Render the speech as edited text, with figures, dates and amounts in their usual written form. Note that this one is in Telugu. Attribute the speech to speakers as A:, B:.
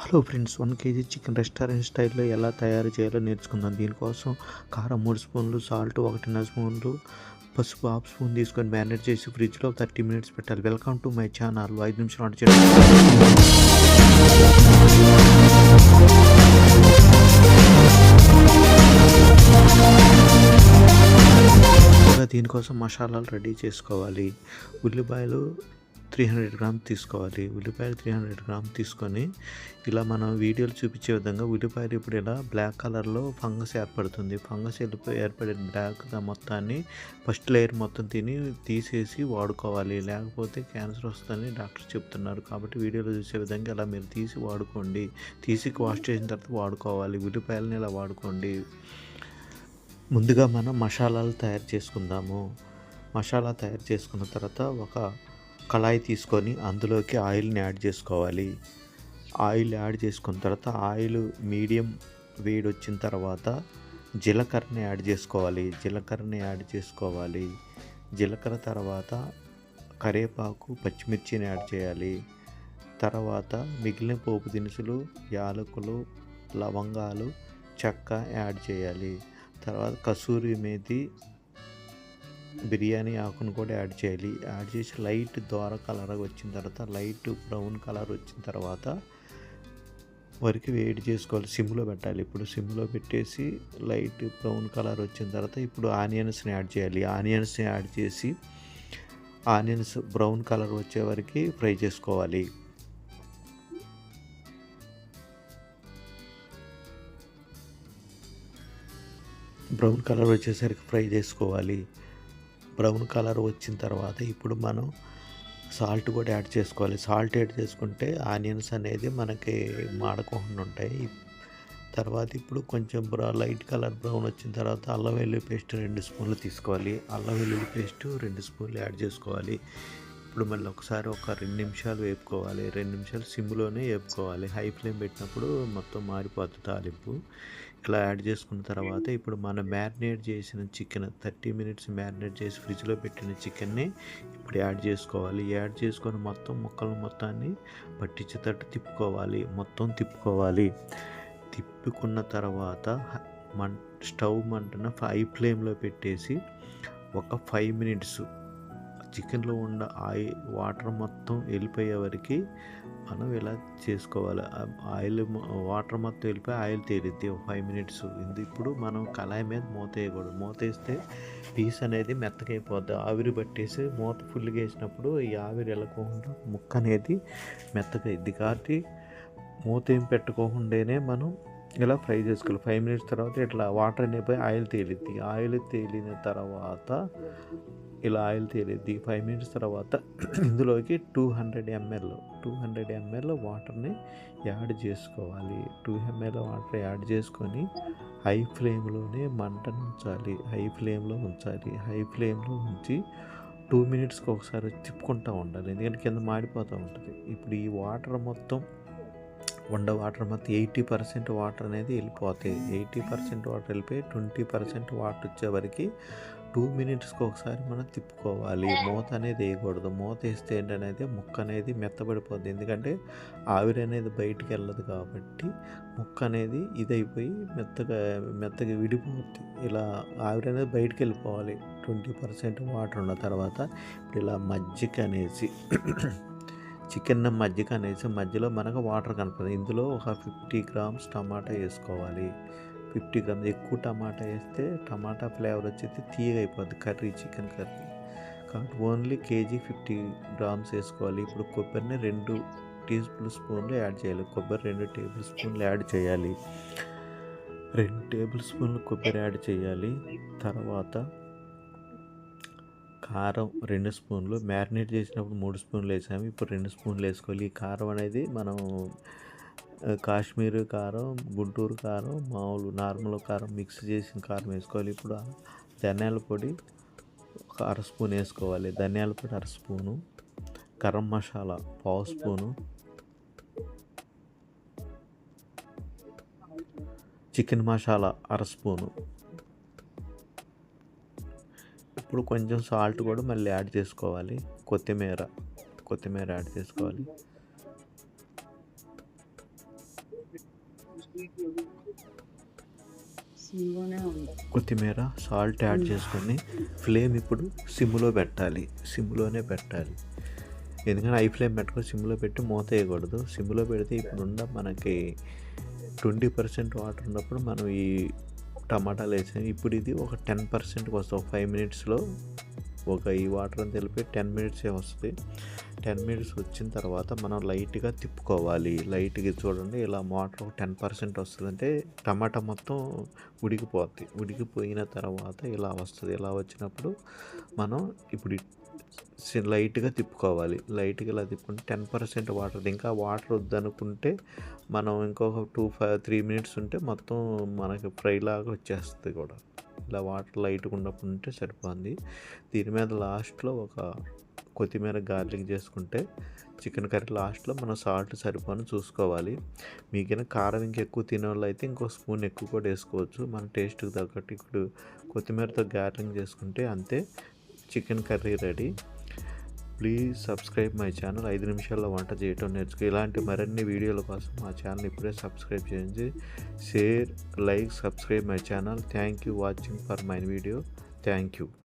A: Hello friends, 1 KG chicken restaurant స్టైల్లో ఎలా తయారు చేయాలో నేర్చుకుందాం. దీనికోసం కారం 3 స్పూన్లు, సాల్ట్ 1.5 స్పూన్లు, పసుపు హాఫ్ స్పూన్ తీసుకొని మ్యారినేట్ చేసి ఫ్రిడ్జ్లో 30 మినిట్స్ పెట్టాలి. Welcome to my channel. 5 నిమిషాలు వంట చేయాలి. దీనికోసం మసాలాలు రెడీ చేసుకోవాలి. ఉల్లిపాయలు 300 గ్రామ్స్ తీసుకోవాలి. ఉల్లిపాయలు 300 గ్రామ్స్ తీసుకొని ఇలా మనం వీడియోలు చూపించే విధంగా ఉల్లిపాయలు ఇప్పుడు ఇలా బ్లాక్ కలర్లో ఫంగస్ ఏర్పడుతుంది. ఫంగస్ ఏర్పడిన బ్లాక్ మొత్తాన్ని ఫస్ట్ లేయర్ మొత్తం తీసేసి వాడుకోవాలి. లేకపోతే క్యాన్సర్ వస్తుందని డాక్టర్ చెప్తున్నారు. కాబట్టి వీడియోలో చూసే విధంగా ఇలా మీరు తీసి వాడుకోండి. తీసి వాష్ చేసిన తర్వాత వాడుకోవాలి. ఉల్లిపాయలని ఇలా వాడుకోండి. ముందుగా మనం మసాలాలు తయారు చేసుకుందాము. మసాలా తయారు చేసుకున్న తర్వాత ఒక కళాయి తీసుకొని అందులోకి ఆయిల్ని యాడ్ చేసుకోవాలి. ఆయిల్ యాడ్ చేసుకున్న తర్వాత ఆయిల్ మీడియం వేడి వచ్చిన తర్వాత జీలకర్రని యాడ్ చేసుకోవాలి. జీలకర్ర తర్వాత కరివేపాకు, పచ్చిమిర్చిని యాడ్ చేయాలి. తర్వాత మిగిలిన పోపు దినుసులు, యాలకులు, లవంగాలు, చెక్క యాడ్ చేయాలి. తర్వాత కసూరి మేతి, బిర్యానీ ఆకును కూడా యాడ్ చేయాలి. యాడ్ చేసి లైట్ దోర కలర్ వచ్చిన తర్వాత, లైట్ బ్రౌన్ కలర్ వచ్చిన తర్వాత వరకు వేడి చేసుకోవాలి. సిమ్లో పెట్టాలి. ఇప్పుడు సిమ్లో పెట్టేసి లైట్ బ్రౌన్ కలర్ వచ్చిన తర్వాత ఇప్పుడు ఆనియన్స్ని యాడ్ చేయాలి. ఆనియన్స్ని యాడ్ చేసి ఆనియన్స్ బ్రౌన్ కలర్ వచ్చే వరకు ఫ్రై చేసుకోవాలి. బ్రౌన్ కలర్ వచ్చేసరికి ఫ్రై చేసుకోవాలి. బ్రౌన్ కలర్ వచ్చిన తర్వాత ఇప్పుడు మనం సాల్ట్ కూడా యాడ్ చేసుకోవాలి. సాల్ట్ యాడ్ చేసుకుంటే ఆనియన్స్ అనేది మనకి మాడకుండా ఉంటాయి. తర్వాత ఇప్పుడు కొంచెం లైట్ కలర్ బ్రౌన్ వచ్చిన తర్వాత అల్లం వెల్లుల్లి పేస్ట్ 2 స్పూన్లు తీసుకోవాలి. అల్లం వెల్లుల్లి పేస్ట్ 2 స్పూన్లు యాడ్ చేసుకోవాలి. ఇప్పుడు మళ్ళీ ఒకసారి ఒక 2 నిమిషాలు వేపుకోవాలి. 2 నిమిషాలు సిమ్లోనే వేపుకోవాలి. హై ఫ్లేమ్ పెట్టినప్పుడు మొత్తం మారిపోతుంది తాలింపు. ఇలా యాడ్ చేసుకున్న తర్వాత ఇప్పుడు మనం మ్యారినేట్ చేసిన చికెన్ 30 మినిట్స్ మ్యారినేట్ చేసి ఫ్రిడ్జ్లో పెట్టిన చికెన్ని ఇప్పుడు యాడ్ చేసుకోవాలి. యాడ్ చేసుకొని మొత్తం ముక్కలు మొత్తాన్ని పట్టించేటట్టు తిప్పుకోవాలి. తిప్పుకున్న తర్వాత స్టవ్ మంటన హై ఫ్లేమ్లో పెట్టేసి ఒక 5 మినిట్స్ చికెన్లో ఉన్న వాటర్ మొత్తం వెళ్ళిపోయే వరకు మనం ఇలా చేసుకోవాలి. వాటర్ మొత్తం వెళ్ళిపోయి ఆయిల్ తేలిద్ది 5 మినిట్స్. ఇప్పుడు మనం కళాయి మీద మూత వేయకూడదు. మూత వేస్తే పీస్ అనేది మెత్తగా అయిపోద్ది. ఆవిరి పట్టేసి మూత ఫుల్గా వేసినప్పుడు ఈ ఆవిరి వెళ్ళకోకుండా ముక్క అనేది మెత్తగా అయింది. కాబట్టి మూత ఏం పెట్టుకోకుండానే మనం ఇలా ఫ్రై చేసుకోవాలి. 5 మినిట్స్ తర్వాత ఇట్లా వాటర్ అయిపోయి ఆయిల్ తేలిద్ది. ఆయిల్ తేలిన తర్వాత 5 మినిట్స్ తర్వాత ఇందులోకి 200 ml వాటర్ని యాడ్ చేసుకోవాలి. 200 ml వాటర్ యాడ్ చేసుకొని హై ఫ్లేమ్లోనే మంటను ఉంచాలి. హై ఫ్లేమ్లో ఉంచి 2 మినిట్స్కి ఒకసారి తిప్పుకుంటూ ఉండాలి. ఎందుకంటే కింద మాడిపోతూ ఉంటుంది. ఇప్పుడు ఈ వాటర్ మొత్తం 80% వాటర్ అనేది వెళ్ళిపోతాయి. 80% వాటర్ వెళ్ళిపోయి 20% వాటర్ వచ్చేవరకు 2 మినిట్స్కి ఒకసారి మనం తిప్పుకోవాలి. మూత అనేది వేయకూడదు. మూత వేస్తే ఏంటనేది ముక్క అనేది మెత్తబడిపోద్ది. ఎందుకంటే ఆవిరి అనేది బయటికి వెళ్ళదు కాబట్టి ముక్క అనేది ఇదైపోయి మెత్తగా విడిపోద్ది. ఇలా ఆవిరి అనేది బయటికి వెళ్ళిపోవాలి. 20% వాటర్ ఉన్న తర్వాత ఇప్పుడు ఇలా మజ్జిగ అనేసి మధ్యలో మనకు వాటర్ కనపడదు. ఇందులో ఒక 50 గ్రామ్స్ టమాటా వేసుకోవాలి. 50 గ్రామ్స్ ఎక్కువ టమాటా వేస్తే టమాటా ఫ్లేవర్ వచ్చేది తీయగా అయిపోద్ది చికెన్ కర్రీ. కాబట్టి ఓన్లీ కేజీ 50 గ్రామ్స్ వేసుకోవాలి. ఇప్పుడు కొబ్బరిని 2 టేబుల్ స్పూన్లు యాడ్ చేయాలి. 2 టేబుల్ స్పూన్లు యాడ్ చేయాలి. 2 టేబుల్ స్పూన్లు కొబ్బరి యాడ్ చేయాలి. తర్వాత కారం 2 స్పూన్లు. మ్యారినేట్ చేసినప్పుడు 3 స్పూన్లు వేసాము. ఇప్పుడు 2 స్పూన్లు వేసుకోవాలి. ఈ కారం అనేది మనం కాశ్మీరీ కారం, గుంటూరు కారం, మామూలు నార్మల్ కారం మిక్స్ చేసిన కారం వేసుకోవాలి. ఇప్పుడు ధనియాల పొడి ఒక 1/2 స్పూన్ వేసుకోవాలి. ధనియాల పొడి 1/2 spoon, garam masala 1/2 spoon, chicken masala 1/2 spoon. ఇప్పుడు కొంచెం సాల్ట్ కూడా మళ్ళీ యాడ్ చేసుకోవాలి. కొత్తిమీర యాడ్ చేసుకోవాలి.
B: సిమ్‌లోనే ఉంది.
A: కొత్తిమీర, సాల్ట్ యాడ్ చేసుకొని ఫ్లేమ్ ఇప్పుడు సిమ్‌లో పెట్టాలి. సిమ్‌లోనే పెట్టాలి. ఎందుకంటే హై ఫ్లేమ్ పెట్టుకొని సిమ్‌లో పెట్టి మూత వేయకూడదు. సిమ్‌లో పెడితే ఇప్పుడున్న మనకి 20% వాటర్ ఉన్నప్పుడు మనం ఈ టమాటాలు వేసాం. ఇప్పుడు ఇది ఒక 10%కి వస్తుంది. ఒక 5 మినిట్స్లో ఈ వాటర్ అని తెలిపి 10 మినిట్సే వస్తుంది. 10 మినిట్స్ వచ్చిన తర్వాత మనం లైట్గా తిప్పుకోవాలి. లైట్గా చూడండి, ఇలా వాటర్ ఒక 10% వస్తుందంటే టమాటా మొత్తం ఉడికిపోద్ది. ఉడికిపోయిన తర్వాత ఇలా వస్తుంది. ఇలా వచ్చినప్పుడు మనం ఇప్పుడు లైట్గా తిప్పుకోవాలి. లైట్గా ఇలా తిప్పుకుంటే 10% వాటర్, ఇంకా వాటర్ వద్దనుకుంటే మనం ఇంకొక 3 మినిట్స్ ఉంటే మొత్తం మనకి ఫ్రై లాగా వచ్చేస్తుంది కూడా. ఇలా వాటర్ లైట్గా ఉన్నప్పుడు ఉంటే సరిపోతుంది. దీని మీద లాస్ట్లో ఒక కొత్తిమీర గార్లిక్ చేసుకుంటే చికెన్ కర్రీ లాస్ట్లో మనం సాల్ట్ సరిపోని చూసుకోవాలి. మీకైనా కారం ఇంకెక్కువ తినేవాళ్ళు అయితే ఇంకో స్పూన్ ఎక్కువ కూడా వేసుకోవచ్చు. మన టేస్ట్కి తగ్గట్టు. ఇప్పుడు కొత్తిమీరతో గార్లిక్ చేసుకుంటే అంతే, chicken curry ready. Please subscribe my channel. 5 నిమిషాల్లో వంట చేయటం నేర్చుకో. ఇలాంటి మరిన్ని వీడియోల కోసం మా ఛానల్ ఇప్పుడే సబ్స్క్రైబ్ చేయండి. Share, like, subscribe my channel. Thank you watching for my video. Thank you.